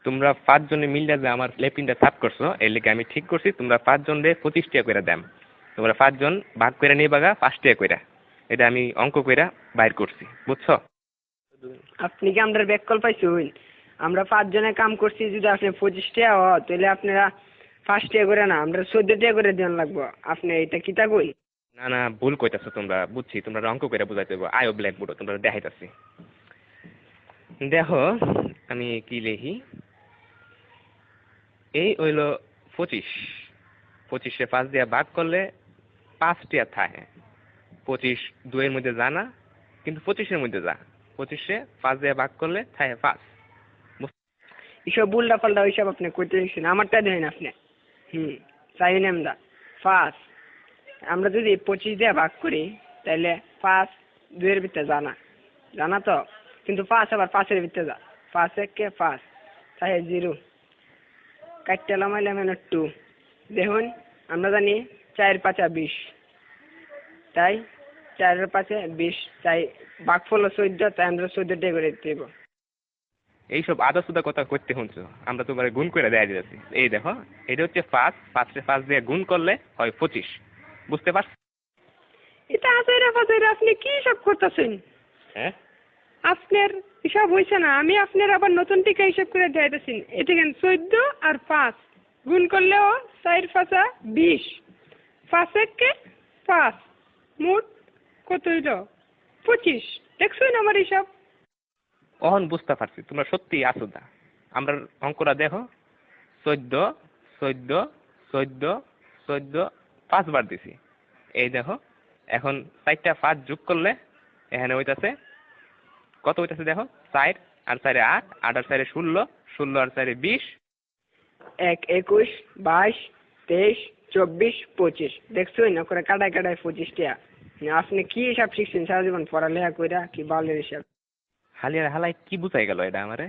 তোমরা 5 জনে মিললে যে আমার লেপিনটা সাফ করছো এর লেগে আমি ঠিক করছি তোমরা 5 জনে 25 টাকা করে দাম। তোমরা 5 জন ভাগ করে নিবাগা 5 টাকা করে। এটা আমি অঙ্ক কইরা বাইর করছি, বুঝছো? আপনি কি আমরা ব্যাককল পাইছুন? আমরা 5 জনে কাম করছি, যদি আপনি 25 টাকা হয় তাহলে আপনারা 5 টাকা করে না, আমরা 14 টাকা করে দেন লাগবো। আপনি এটা কিতা কই? না না, ভুল কইতাছো তোমরা, বুঝছি তোমরা অঙ্ক কইরা বুঝাইতে হবে। আয়ো ব্ল্যাকবোর্ড তোমরা দেখাইতাছি। দেখো আমি কি লিখি, এই হইল 25। 25 5 দিয়ে ভাগ করলে 5 টাকা থাকে। 25 2 এর মধ্যে যা না, কিন্তু 25 এর মধ্যে যা। 25 5 দিয়ে ভাগ করলে থাকে 5। এসব উল্টা পাল্টা ওইসব আপনি কইতে দিচ্ছেন, আমারটা দেন আপনি। চাই আমরা 5, আমরা যদি 25 দিয়ে ভাগ করি তাহলে 5 2 এর ভিতরে জানা জানা তো, কিন্তু 5 আবার 5 এর ভিতরে যা। 5 1 5 তাই 0 কাটতে লামাইলাম 2। দেখুন আমরা জানি 4 5 20, তাই 4 এর 5 20, তাই ভাগফল 14, তাই আমরা 14 টাকা করে দেব। এইসব আদা সুদা কথা করতে শুনছো, আমরা তোমার গুণ করে দেয়া দিয়েছি। এই দেখো এটা হচ্ছে 5, 5 দিয়ে গুণ করলে হয় 25, বুঝতে পারছো? এটা আচাইরা ফাচাইরা আপনি কি সব করতেছেন? হ্যাঁ, আপনার হিসাব হয়েছে না, আমি আপনার আবার নতুন টিকা হিসাব করে দেখাইতেছি। এটা কেন 14 আর 5 গুণ করলেও 4 5 20, 5 1 5, মোট কত হইল? 25। দেখছেন আমার হিসাব? অহন বুঝতে পারছি তোমরা সত্যি আসুদা। আমরা অঙ্কটা দেখো, 14 14 14 14 5 বার দিছি। এই দেখো এখন 4টা 5 যোগ করলে এখানে হইতাছে কত হইতাছে দেখো, 4 আর 4 8, 8 আর 4 16, 16 আর 4 20। 1 21 22 23 24 25। দেখছেন না করে কাটায় কাটায় 25 টাকা। আপনি কি হিসাব শিখছেন সারা জীবন পড়ালেখা কইরা, কি বালের হিসাব? হালিয়ার হালাই কি বুঝাই গেল এটা আমারে?